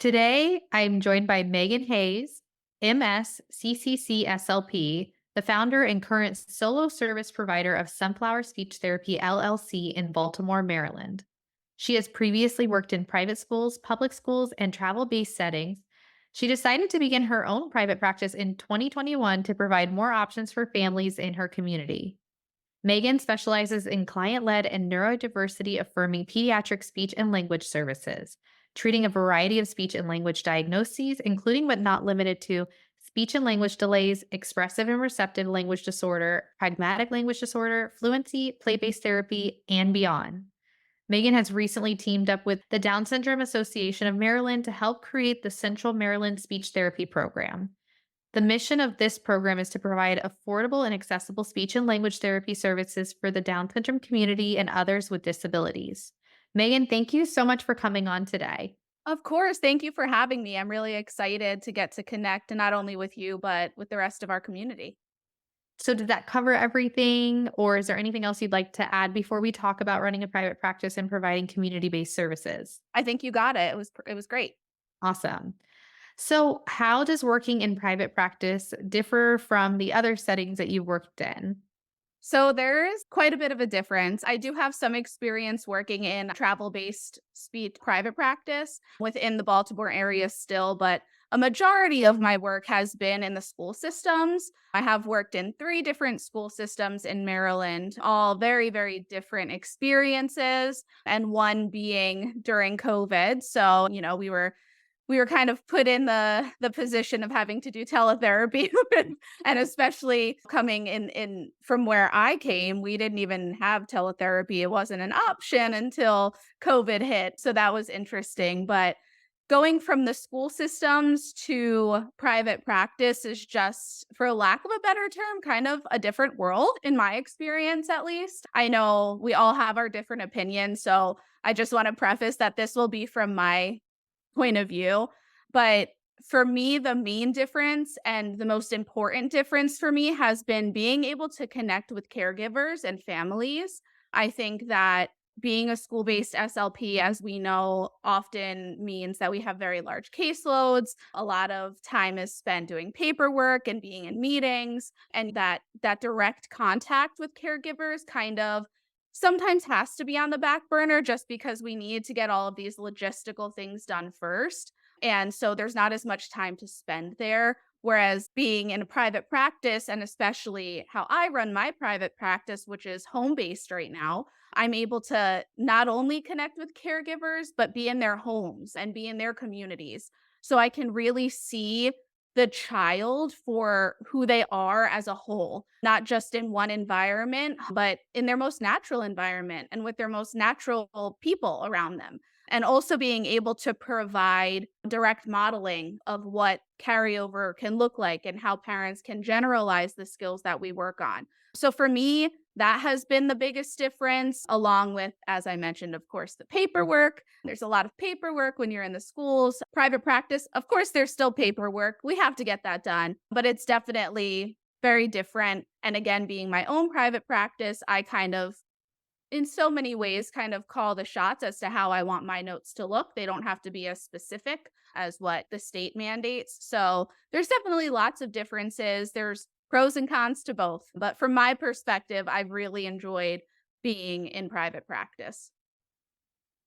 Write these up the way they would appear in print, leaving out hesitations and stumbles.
Today, I'm joined by Megan Hayes, MSCCC SLP, the founder and current solo service provider of Sunflower Speech Therapy LLC in Baltimore, Maryland. She has previously worked in private schools, public schools, and travel based settings. She decided to begin her own private practice in 2021 to provide more options for families in her community. Megan specializes in client led and neurodiversity affirming pediatric speech and language services, treating a variety of speech and language diagnoses, including but not limited to speech and language delays, expressive and receptive language disorder, pragmatic language disorder, fluency, play based therapy, and beyond. Megan has recently teamed up with the Down Syndrome Association of Maryland to help create the Central Maryland Speech Therapy Program. The mission of this program is to provide affordable and accessible speech and language therapy services for the Down syndrome community and others with disabilities. Megan, thank you so much for coming on today. Of course. Thank you for having me. I'm really excited to get to connect not only with you, but with the rest of our community. So, did that cover everything, or is there anything else you'd like to add before we talk about running a private practice and providing community based services? I think you got it. It was great. Awesome. So, how does working in private practice differ from the other settings that you worked in? So there is quite a bit of a difference. I do have some experience working in travel-based speech private practice within the Baltimore area still, but a majority of my work has been in the school systems. I have worked in 3 different school systems in Maryland, all very, very different experiences, and one being during COVID. So, we were kind of put in the position of having to do teletherapy and especially coming in from where I came, we didn't even have teletherapy. It wasn't an option until COVID hit. So that was interesting. But going from the school systems to private practice is just, for lack of a better term, kind of a different world in my experience, at least. I know we all have our different opinions. So I just want to preface that this will be from my point of view. But for me, the main difference and the most important difference for me has been being able to connect with caregivers and families. I think that being a school based SLP, as we know, often means that we have very large caseloads. A lot of time is spent doing paperwork and being in meetings, and that direct contact with caregivers kind of sometimes has to be on the back burner just because we need to get all of these logistical things done first. And so there's not as much time to spend there. Whereas being in a private practice, and especially how I run my private practice, which is home based right now, I'm able to not only connect with caregivers, but be in their homes and be in their communities. So I can really see the child for who they are as a whole, not just in one environment, but in their most natural environment and with their most natural people around them. And also being able to provide direct modeling of what carryover can look like and how parents can generalize the skills that we work on. So for me, that has been the biggest difference, along with, as I mentioned, of course, the paperwork. There's a lot of paperwork when you're in the schools. Private practice, of course, there's still paperwork. We have to get that done, but it's definitely very different. And again, being my own private practice, I kind of, in so many ways, kind of call the shots as to how I want my notes to look. They don't have to be as specific as what the state mandates. So there's definitely lots of differences. There's pros and cons to both. But from my perspective, I've really enjoyed being in private practice.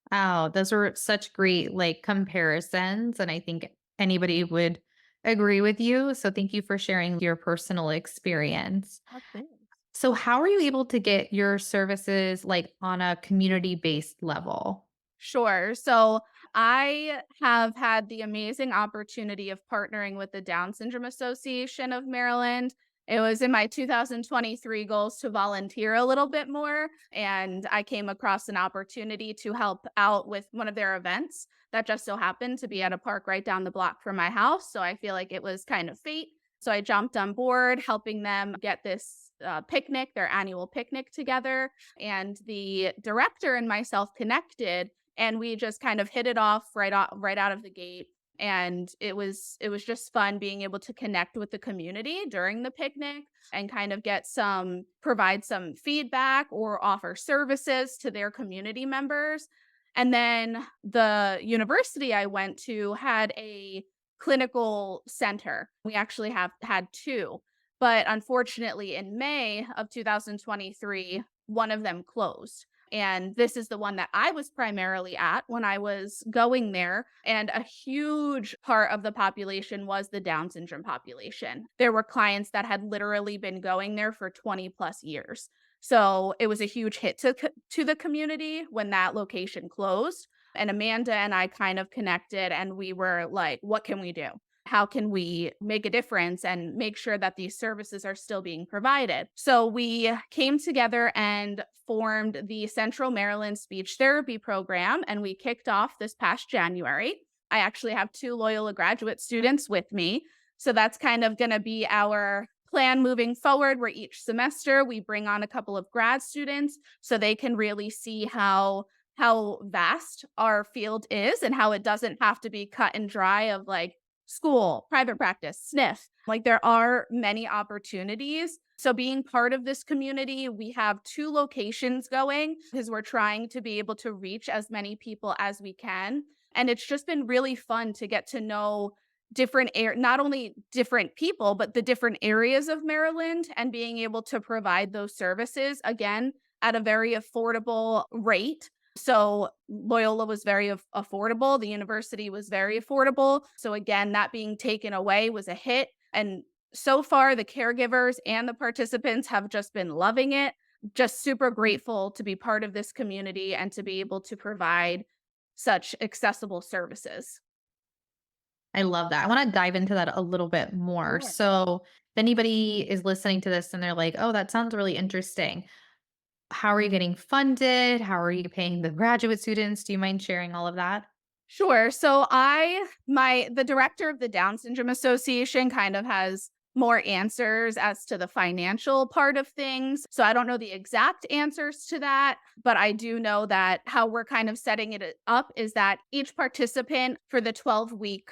Oh, those were such great comparisons. And I think anybody would agree with you. So thank you for sharing your personal experience. Oh, thanks. So how are you able to get your services on a community based level? Sure. So I have had the amazing opportunity of partnering with the Down Syndrome Association of Maryland. It was in my 2023 goals to volunteer a little bit more. And I came across an opportunity to help out with one of their events that just so happened to be at a park right down the block from my house. So I feel like it was kind of fate. So I jumped on board, helping them get this picnic, their annual picnic together. And the director and myself connected, and we just kind of hit it off right out of the gate. And it was just fun being able to connect with the community during the picnic and kind of provide some feedback or offer services to their community members. And then the university I went to had a clinical center. We actually have had two, but unfortunately in May of 2023, one of them closed. And this is the one that I was primarily at when I was going there. And a huge part of the population was the Down syndrome population. There were clients that had literally been going there for 20 plus years. So it was a huge hit to the community when that location closed. And Amanda and I kind of connected and we were like, what can we do? How can we make a difference and make sure that these services are still being provided? So we came together and formed the Central Maryland Speech Therapy Program, and we kicked off this past January. I actually have two Loyola graduate students with me. So that's kind of going to be our plan moving forward, where each semester we bring on a couple of grad students so they can really see how vast our field is and how it doesn't have to be cut and dry of like school, private practice, sniff. Like there are many opportunities. So being part of this community, we have two locations going because we're trying to be able to reach as many people as we can. And it's just been really fun to get to know not only different people, but the different areas of Maryland, and being able to provide those services again at a very affordable rate. So Loyola was very affordable. The university was very affordable. So again, that being taken away was a hit. And so far, the caregivers and the participants have just been loving it. Just super grateful to be part of this community and to be able to provide such accessible services. I love that. I want to dive into that a little bit more. Sure. So, if anybody is listening to this and they're like, oh, that sounds really interesting. How are you getting funded? How are you paying the graduate students? Do you mind sharing all of that? Sure. So the director of the Down Syndrome Association kind of has more answers as to the financial part of things. So I don't know the exact answers to that, but I do know that how we're kind of setting it up is that each participant for the 12-week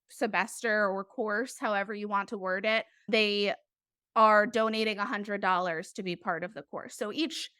semester or course, however you want to word it, they are donating $100 to be part of the course. So each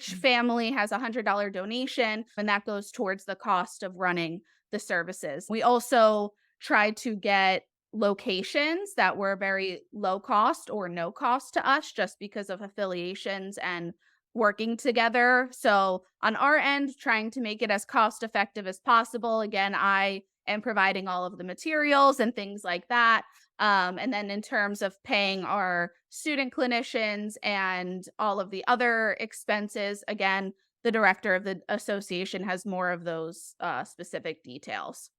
family has a $100 donation, and that goes towards the cost of running the services. We also tried to get locations that were very low cost or no cost to us just because of affiliations and working together. So on our end, trying to make it as cost effective as possible. Again, I am providing all of the materials and things like that. And then in terms of paying our student clinicians and all of the other expenses, again, the director of the association has more of those specific details.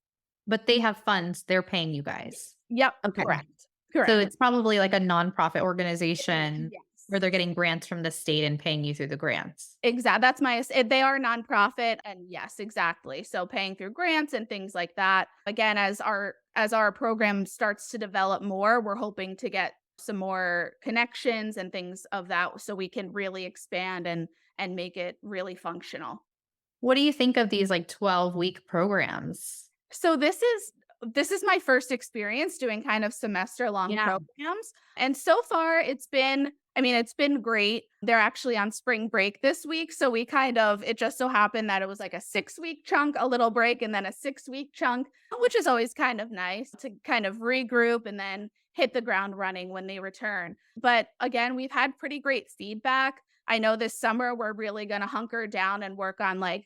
But they have funds, they're paying you guys. Yep, Okay. correct. So Correct. it's probably like a nonprofit organization Yes. where they're getting grants from the state and paying you through the grants. Exactly. They are nonprofit, and yes, exactly. So paying through grants and things like that. Again, as our program starts to develop more, we're hoping to get some more connections and things of that so we can really expand and make it really functional. What do you think of these like 12-week programs? So this is my first experience doing kind of semester long Yeah. programs. And so far it's been great. They're actually on spring break this week. So it just so happened that it was like a 6-week chunk, a little break, and then a 6-week chunk, which is always kind of nice to kind of regroup and then hit the ground running when they return. But again, we've had pretty great feedback. I know this summer we're really going to hunker down and work on like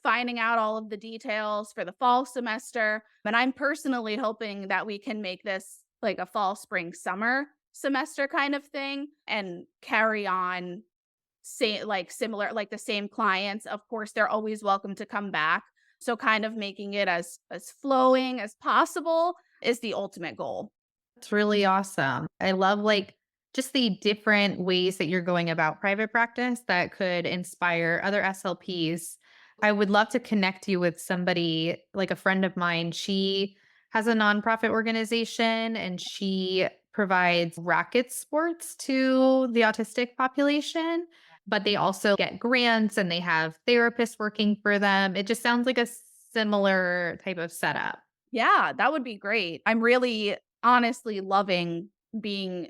finding out all of the details for the fall semester. And I'm personally hoping that we can make this like a fall, spring, summer semester kind of thing and carry on similar, like the same clients. Of course, they're always welcome to come back. So kind of making it as flowing as possible is the ultimate goal. It's really awesome. I love like just the different ways that you're going about private practice that could inspire other SLPs. I would love to connect you with somebody like a friend of mine. She has a nonprofit organization and she provides racket sports to the autistic population, but they also get grants and they have therapists working for them. It just sounds like a similar type of setup. Yeah, that would be great. I'm really honestly loving being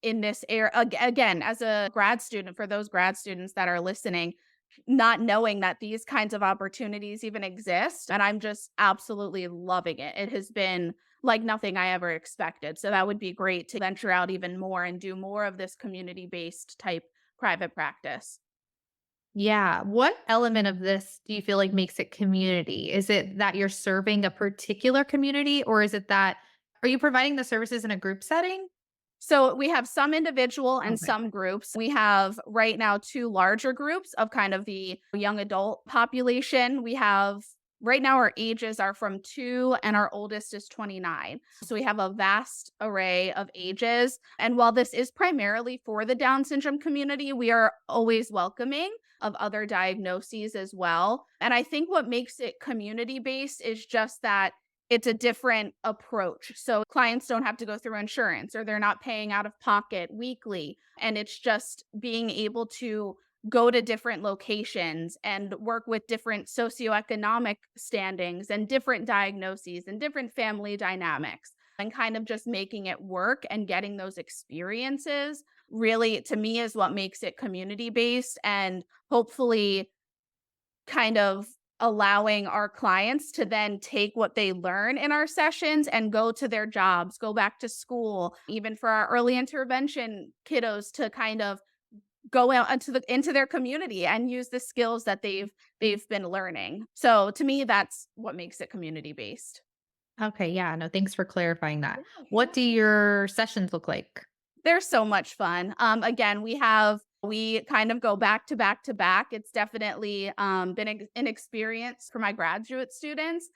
in this area again as a grad student. For those grad students that are listening, not knowing that these kinds of opportunities even exist. And I'm just absolutely loving it. It has been like nothing I ever expected. So that would be great to venture out even more and do more of this community based type private practice. Yeah. What element of this do you feel like makes it community? Is it that you're serving a particular community, or is it that are you providing the services in a group setting? So we have some individual and Okay. some groups. We have right now two larger groups of kind of the young adult population. We have right now our ages are from 2 and our oldest is 29. So we have a vast array of ages. And while this is primarily for the Down syndrome community, we are always welcoming of other diagnoses as well. And I think what makes it community based is just that it's a different approach. So clients don't have to go through insurance or they're not paying out of pocket weekly. And it's just being able to go to different locations and work with different socioeconomic standings and different diagnoses and different family dynamics and kind of just making it work and getting those experiences really to me is what makes it community based and hopefully kind of allowing our clients to then take what they learn in our sessions and go to their jobs, go back to school, even for our early intervention kiddos to kind of go out into their community and use the skills that they've been learning. So to me that's what makes it community based. Okay. Yeah. No, thanks for clarifying Yeah, that. What sure. do your sessions look like? They're so much fun. Again, we kind of go back to back to back. It's definitely been an experience for my graduate students.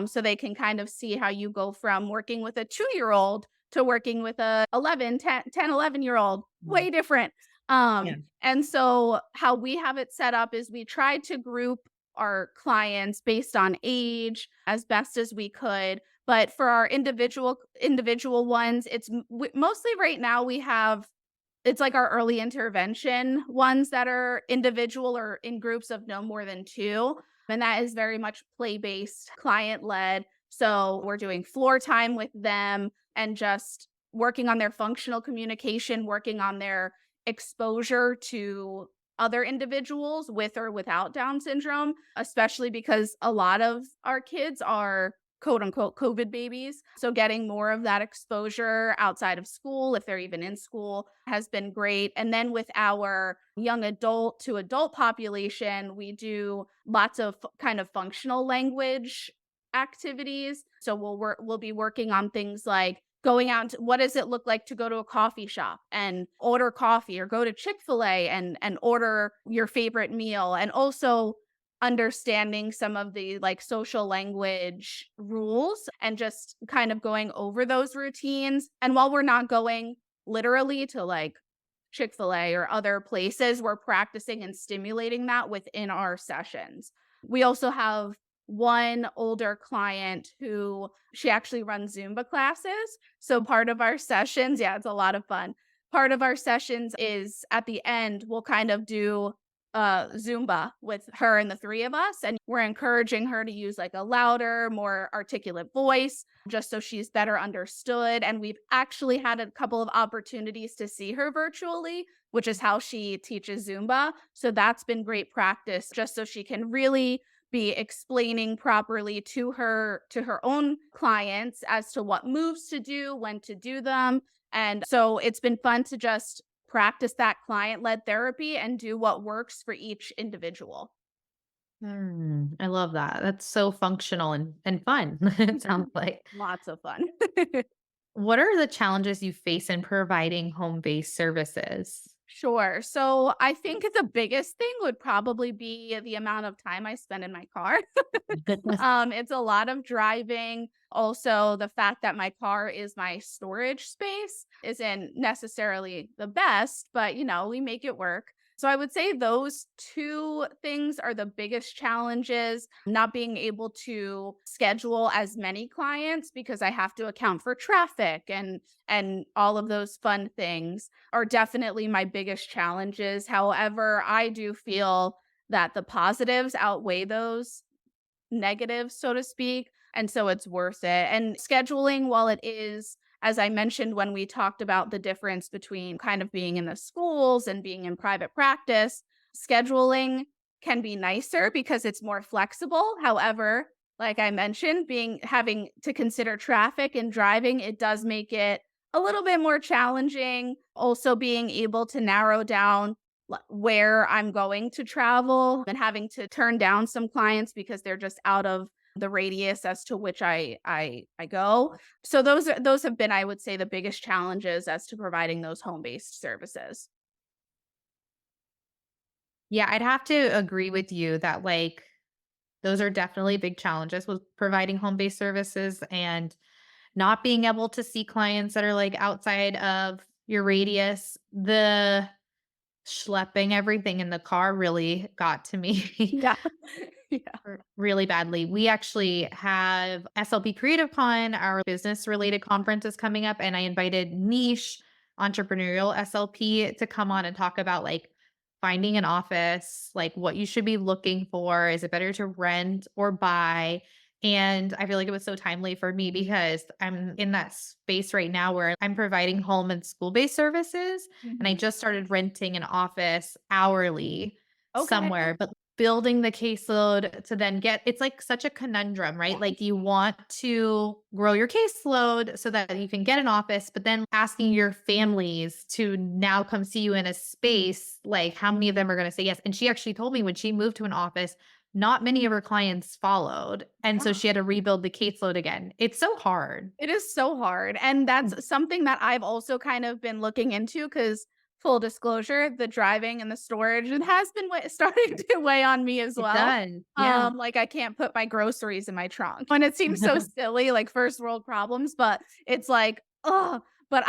So they can kind of see how you go from working with a 2-year-old to working with a 11-year old, Mm. way different. Yeah. And so how we have it set up is we tried to group our clients based on age as best as we could, but for our individual ones, mostly right now we have it's like our early intervention ones that are individual or in groups of no more than 2, and that is very much play-based, client-led. So we're doing floor time with them and just working on their functional communication, working on their exposure to other individuals with or without Down syndrome, especially because a lot of our kids are quote unquote COVID babies. So getting more of that exposure outside of school, if they're even in school, has been great. And then with our young adult to adult population, we do lots of kind of functional language activities. So we'll be working on things like going out what does it look like to go to a coffee shop and order coffee or go to Chick-fil-A and order your favorite meal and also understanding some of the like social language rules and just kind of going over those routines. And while we're not going literally to like Chick-fil-A or other places, we're practicing and stimulating that within our sessions. We also have one older client who she actually runs Zumba classes. So part of our sessions, yeah, it's a lot of fun. Part of our sessions is at the end, we'll kind of do Zumba with her and the 3 of us. And we're encouraging her to use like a louder, more articulate voice just so she's better understood. And we've actually had a couple of opportunities to see her virtually, which is how she teaches Zumba. So that's been great practice just so she can really be explaining properly to her own clients as to what moves to do, when to do them. And so it's been fun to just practice that client-led therapy and do what works for each individual. I love that. That's so functional and fun, it sounds like. Lots of fun. What are the challenges you face in providing home-based services? Sure. So I think the biggest thing would probably be the amount of time I spend in my car. Goodness. It's a lot of driving. Also, the fact that my car is my storage space isn't necessarily the best, but we make it work. So I would say those two things are the biggest challenges, not being able to schedule as many clients because I have to account for traffic and all of those fun things are definitely my biggest challenges. However, I do feel that the positives outweigh those negatives, so to speak. And so it's worth it. And scheduling, while it is, as I mentioned when we talked about the difference between kind of being in the schools and being in private practice, scheduling can be nicer because it's more flexible. However, like I mentioned, being having to consider traffic and driving, it does make it a little bit more challenging. Also being able to narrow down where I'm going to travel and having to turn down some clients because they're just out of the radius as to which I go. So those have been, I would say, the biggest challenges as to providing those home-based services. Yeah, I'd have to agree with you that, like, those are definitely big challenges with providing home-based services and not being able to see clients that are, like, outside of your radius. The schlepping everything in the car really got to me. Yeah. Yeah. Really badly. We actually have SLP Creative Con, our business related conference is coming up, and I invited niche entrepreneurial SLP to come on and talk about like finding an office, like what you should be looking for. Is it better to rent or buy? And I feel like it was so timely for me because I'm in that space right now where I'm providing home and school based services. And I Mhm. just started renting an office hourly Okay. somewhere, but building the caseload to then get it's like such a conundrum, right? Like you want to grow your caseload so that you can get an office, but then asking your families to now come see you in a space, like how many of them are going to say yes? And she actually told me when she moved to an office, not many of her clients followed. And so Yeah. she had to rebuild the caseload again. It's so hard. It is so hard, and that's something that I've also kind of been looking into. Because full disclosure, the driving and the storage, it has been starting to weigh on me as It well. does. Yeah. Like, I can't put my groceries in my trunk, and it seems so silly, like, first world problems, but it's like, oh. But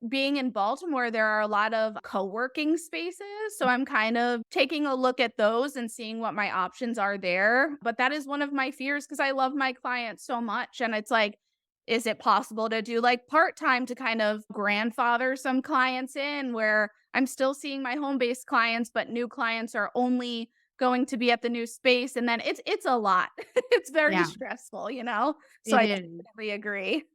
being in Baltimore, there are a lot of co-working spaces, so I'm kind of taking a look at those and seeing what my options are there, but that is one of my fears because I love my clients so much, and it's like, is it possible to do like part-time to kind of grandfather some clients in where I'm still seeing my home-based clients, but new clients are only going to be at the new space, and then it's a lot. It's very Yeah, stressful, you know? So it I is. definitely agree.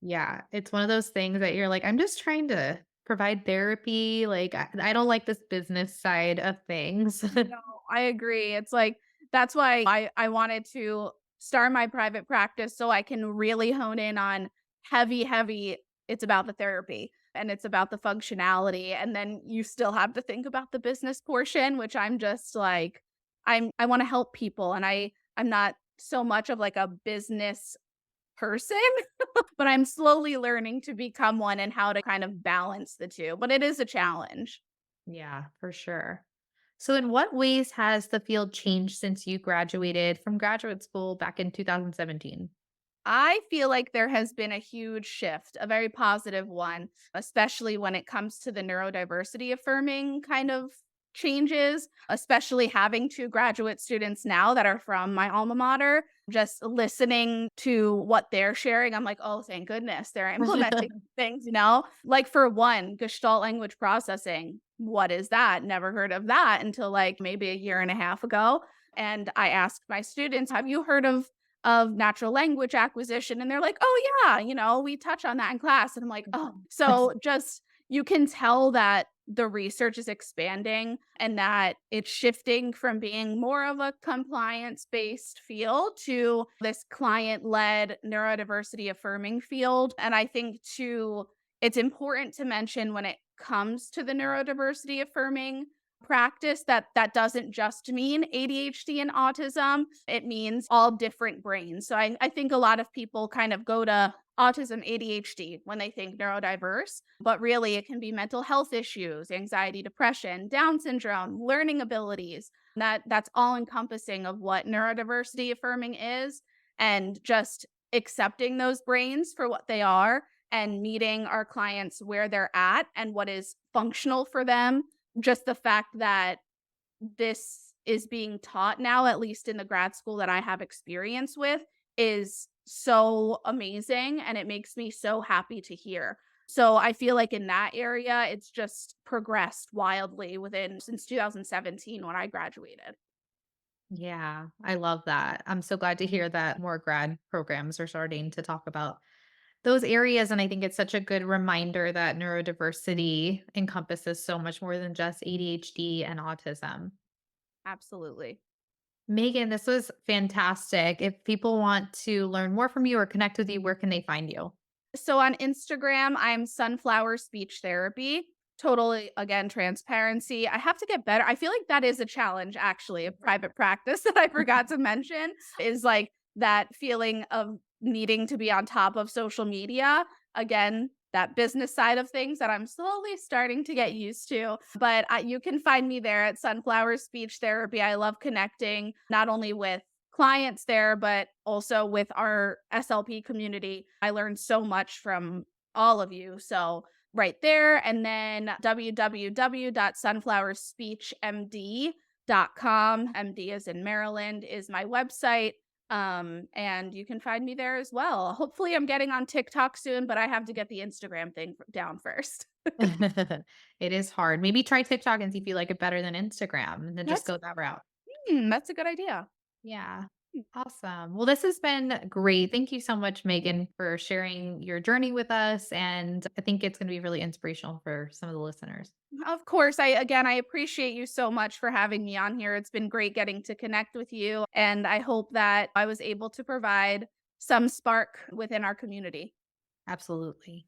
Yeah, it's one of those things that you're like, "I'm just trying to provide therapy." Like, I don't like this business side of things. No, I agree. It's like that's why I wanted to start my private practice so I can really hone in on heavy it's about the therapy and it's about the functionality, and then you still have to think about the business portion, which I'm just like I want to help people, and I'm not so much of like a business person, but I'm slowly learning to become one and how to kind of balance the two. But it is a challenge. Yeah, for sure. So in what ways has the field changed since you graduated from graduate school back in 2017? I feel like there has been a huge shift, a very positive one, especially when it comes to the neurodiversity affirming kind of changes, especially having two graduate students now that are from my alma mater. Just listening to what they're sharing, I'm like, oh, thank goodness they're implementing things, you know? Like, for one, Gestalt language processing. What is that? Never heard of that until like maybe a year and a half ago. And I asked my students, have you heard of natural language acquisition? And they're like, "Oh yeah, we touch on that in class." And I'm like, "Oh." So just you can tell that the research is expanding and that it's shifting from being more of a compliance-based field to this client-led neurodiversity affirming field. And I think too, it's important to mention when it comes to the neurodiversity affirming practice that that doesn't just mean ADHD and autism. It means all different brains. So I think a lot of people kind of go to autism, ADHD when they think neurodiverse, but really it can be mental health issues, anxiety, depression, Down syndrome, learning abilities. That's all encompassing of what neurodiversity affirming is, and just accepting those brains for what they are and meeting our clients where they're at and what is functional for them. Just the fact that this is being taught now, at least in the grad school that I have experience with, is so amazing, and it makes me so happy to hear. So I feel like in that area, it's just progressed wildly within since 2017 when I graduated. Yeah, I love that. I'm so glad to hear that more grad programs are starting to talk about those areas. And I think it's such a good reminder that neurodiversity encompasses so much more than just ADHD and autism. Absolutely. Megan, this was fantastic. If people want to learn more from you or connect with you, where can they find you? So on Instagram, I'm Sunflower Speech Therapy. Totally, again, transparency. I have to get better. I feel like that is a challenge, actually, of private practice that I forgot to mention is like that feeling of needing to be on top of social media. Again, that business side of things that I'm slowly starting to get used to. But you can find me there at Sunflower Speech Therapy. I love connecting not only with clients there, but also with our SLP community. I learned so much from all of you. So, right there. And then www.sunflowerspeechmd.com. MD is in Maryland is my website. And you can find me there as well. Hopefully, I'm getting on TikTok soon, but I have to get the Instagram thing down first. It is hard. Maybe try TikTok and see if you like it better than Instagram and then just That's go that route. that's a good idea. Yeah. Awesome. Well, this has been great. Thank you so much, Megan, for sharing your journey with us. And I think it's going to be really inspirational for some of the listeners. Of course, I appreciate you so much for having me on here. It's been great getting to connect with you, and I hope that I was able to provide some spark within our community. Absolutely.